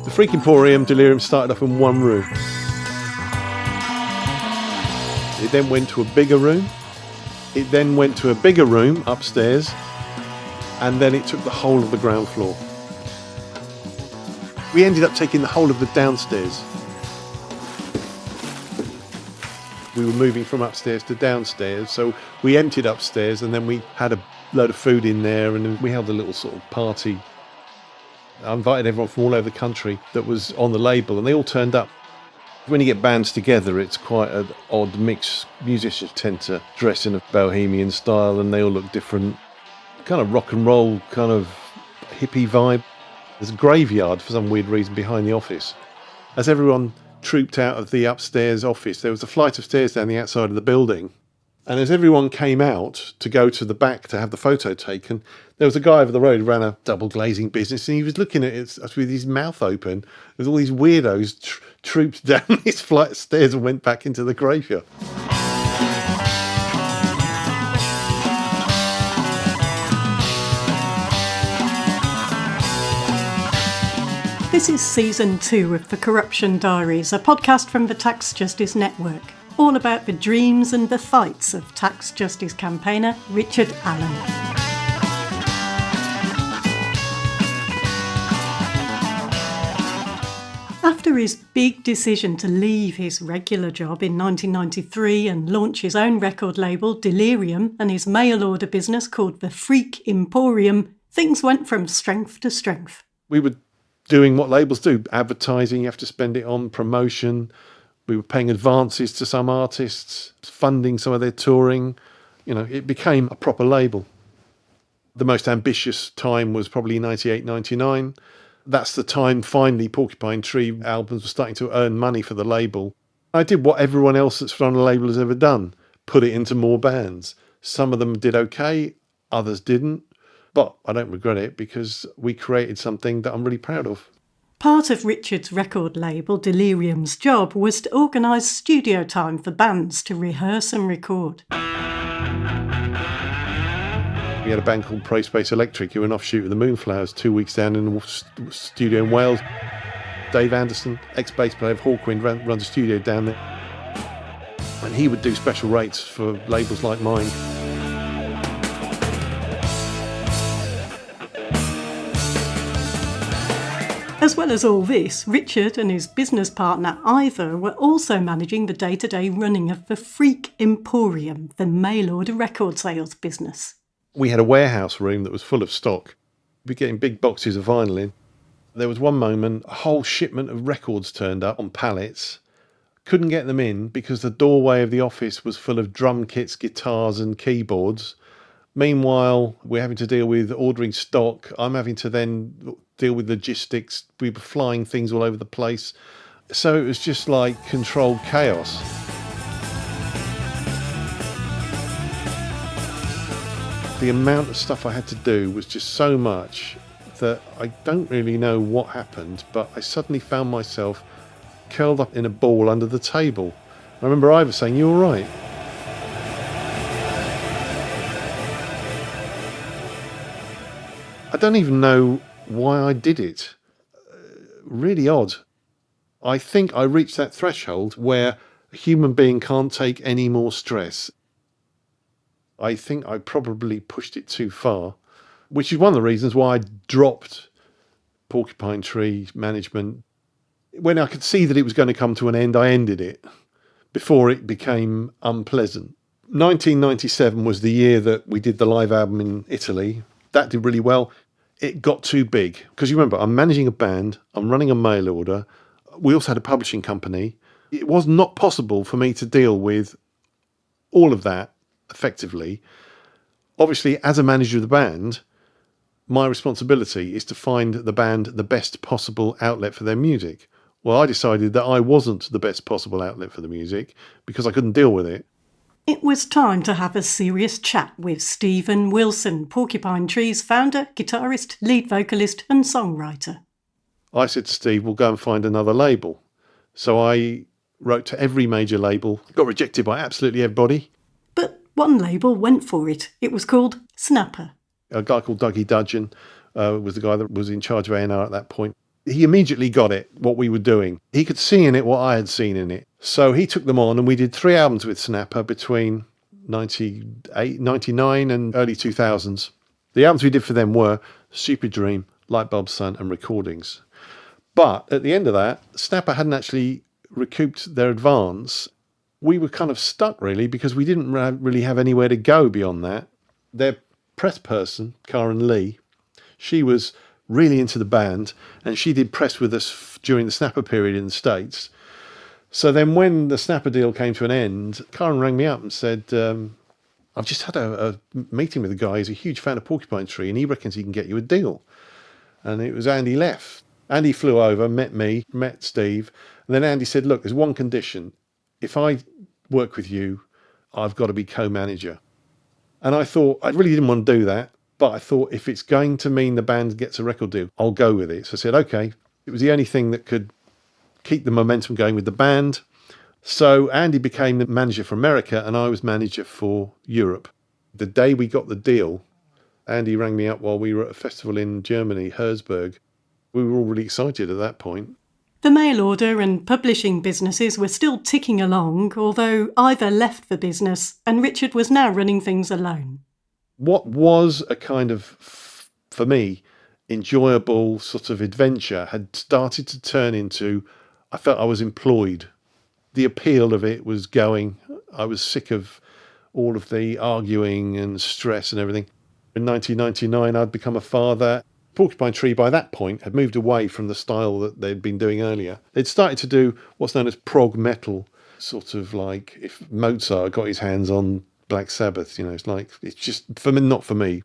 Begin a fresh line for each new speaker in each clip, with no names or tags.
The Freak Emporium, Delerium started off in one room. It then went to a bigger room. It then went to a bigger room upstairs. And then it took the whole of the ground floor. We ended up taking the whole of the downstairs. We were moving from upstairs to downstairs, so we emptied upstairs and then we had a load of food in there and we held a little sort of party. I invited everyone from all over the country that was on the label and they all turned up. When you get bands together, it's quite an odd mix. Musicians tend to dress in a bohemian style and they all look different. Kind of rock and roll, kind of hippie vibe. There's a graveyard for some weird reason behind the office. As everyone trooped out of the upstairs office, there was a flight of stairs down the outside of the building. And as everyone came out to go to the back to have the photo taken, there was a guy over the road who ran a double glazing business and he was looking at it with his mouth open. There's all these weirdos trooped down this flight of stairs and went back into the graveyard.
This is Season 2 of The Corruption Diaries, a podcast from the Tax Justice Network, all about the dreams and the fights of tax justice campaigner Richard Allen. After his big decision to leave his regular job in 1993 and launch his own record label, Delerium, and his mail order business called the Freak Emporium, things went from strength to strength.
We were doing what labels do, advertising, you have to spend it on promotion. We were paying advances to some artists, funding some of their touring. You know, it became a proper label. The most ambitious time was probably 98, 99. That's the time finally Porcupine Tree albums were starting to earn money for the label. I did what everyone else that's on a label has ever done, put it into more bands. Some of them did okay, others didn't. But I don't regret it because we created something that I'm really proud of.
Part of Richard's record label, Delerium's job, was to organise studio time for bands to rehearse and record.
We had a band called Pro Space Electric who were an offshoot of the Moonflowers 2 weeks down in the studio in Wales. Dave Anderson, ex-bass player of Hawkwind, runs a studio down there. And he would do special rates for labels like mine.
As well as all this, Richard and his business partner Ivor were also managing the day-to-day running of the Freak Emporium, the mail-order record sales business.
We had a warehouse room that was full of stock. We'd be getting big boxes of vinyl in. There was one moment, a whole shipment of records turned up on pallets. Couldn't get them in because the doorway of the office was full of drum kits, guitars and keyboards. Meanwhile, we're having to deal with ordering stock. I'm having to then deal with logistics. We were flying things all over the place. So it was just like controlled chaos. The amount of stuff I had to do was just so much that I don't really know what happened, but I suddenly found myself curled up in a ball under the table. I remember Ivor saying, "You all right?" I don't even know why I did it. Really odd. I think I reached that threshold where a human being can't take any more stress. I think I probably pushed it too far, which is one of the reasons why I dropped Porcupine Tree management. When I could see that it was going to come to an end, I ended it before it became unpleasant. 1997 was the year that we did the live album in Italy. That did really well. It got too big because you remember, I'm managing a band, I'm running a mail order. We also had a publishing company. It was not possible for me to deal with all of that effectively. Obviously, as a manager of the band, my responsibility is to find the band the best possible outlet for their music. Well, I decided that I wasn't the best possible outlet for the music because I couldn't deal with it.
It was time to have a serious chat with Stephen Wilson, Porcupine Tree's founder, guitarist, lead vocalist and songwriter.
I said to Steve, we'll go and find another label. So I wrote to every major label, got rejected by absolutely everybody.
But one label went for it. It was called Snapper.
A guy called Dougie Dudgeon was the guy that was in charge of A&R at that point. He immediately got it, what we were doing. He could see in it what I had seen in it. So he took them on, and we did 3 albums with Snapper between 98, 99 and early 2000s. The albums we did for them were Stupid Dream, Lightbulb Sun and Recordings. But at the end of that, Snapper hadn't actually recouped their advance. We were kind of stuck, really, because we didn't really have anywhere to go beyond that. Their press person, Karen Lee, she was really into the band, and she did press with us during the Snapper period in the States. So then when the Snapper deal came to an end, Karen rang me up and said, I've just had a meeting with a guy who's a huge fan of Porcupine Tree, and he reckons he can get you a deal. And it was Andy Leff. Andy flew over, met me, met Steve, and then Andy said, look, there's one condition. If I work with you, I've got to be co-manager. And I thought, I really didn't want to do that, but I thought if it's going to mean the band gets a record deal, I'll go with it. So I said, okay. It was the only thing that could keep the momentum going with the band. So Andy became the manager for America, and I was manager for Europe. The day we got the deal, Andy rang me up while we were at a festival in Germany, Herzberg. We were all really excited at that point.
The mail order and publishing businesses were still ticking along, although Ivor left the business and Richard was now running things alone.
What was a kind of, for me, enjoyable sort of adventure had started to turn into, I felt I was employed. The appeal of it was going. I was sick of all of the arguing and stress and everything. In 1999, I'd become a father. Porcupine Tree, by that point, had moved away from the style that they'd been doing earlier. They'd started to do what's known as prog metal, sort of like if Mozart got his hands on Black Sabbath, it's just, for me, not for me.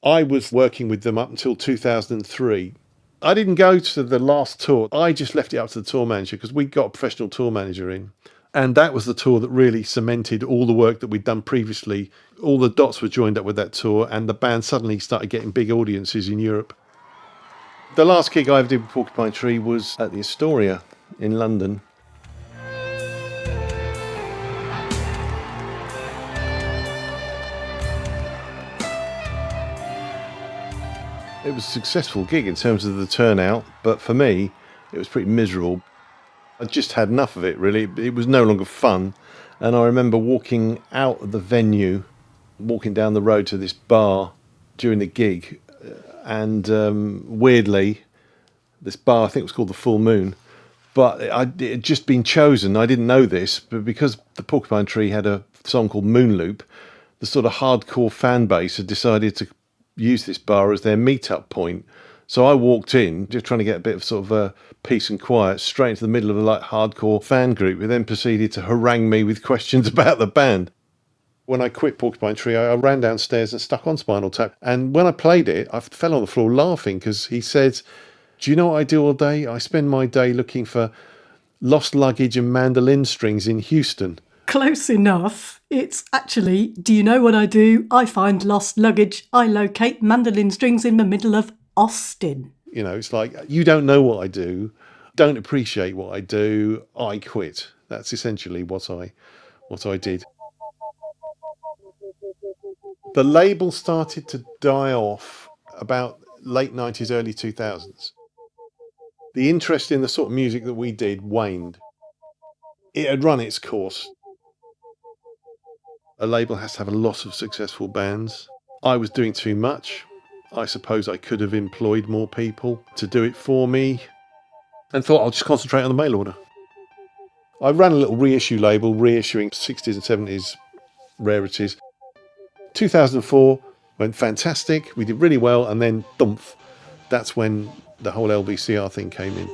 I was working with them up until 2003. I didn't go to the last tour. I just left it up to the tour manager because we got a professional tour manager in. And that was the tour that really cemented all the work that we'd done previously. All the dots were joined up with that tour, and the band suddenly started getting big audiences in Europe. The last gig I ever did with Porcupine Tree was at the Astoria in London. It was a successful gig in terms of the turnout, but for me, it was pretty miserable. I just had enough of it, really. It was no longer fun. And I remember walking out of the venue, walking down the road to this bar during the gig. And weirdly, this bar, I think it was called the Full Moon, but it had just been chosen. I didn't know this, but because the Porcupine Tree had a song called Moonloop, the sort of hardcore fan base had decided to use this bar as their meet-up point. So I walked in, just trying to get a bit of sort of peace and quiet, straight into the middle of a hardcore fan group, who then proceeded to harangue me with questions about the band. When I quit Porcupine Tree, I ran downstairs and stuck on Spinal Tap. And when I played it, I fell on the floor laughing because he said, do you know what I do all day? I spend my day looking for lost luggage and mandolin strings in Houston.
Close enough. It's actually, do you know what I do? I find lost luggage. I locate mandolin strings in the middle of Austin.
It's like, you don't know what I do, don't appreciate what I do, I quit. That's essentially what I did. The label started to die off about late 90s, early 2000s. The interest in the sort of music that we did waned. It had run its course. A label has to have a lot of successful bands. I was doing too much. I suppose I could have employed more people to do it for me, and thought I'll just concentrate on the mail order. I ran a little reissue label, reissuing 60s and 70s rarities. 2004 went fantastic. We did really well, and then thumph. That's when the whole LVCR thing came in.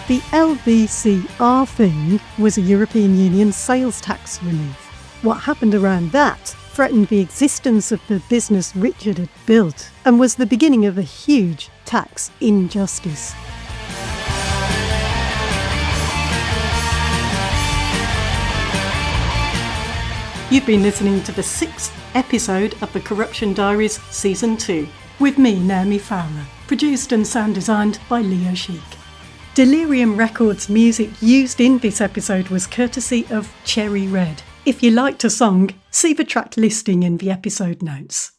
The LVCR thing was a European Union sales tax relief. What happened around that threatened the existence of the business Richard had built and was the beginning of a huge tax injustice. You've been listening to the 6th episode of the Corruption Diaries Season 2, with me, Naomi Fowler, produced and sound designed by Leo Schick. Delerium Records music used in this episode was courtesy of Cherry Red. If you liked a song, see the track listing in the episode notes.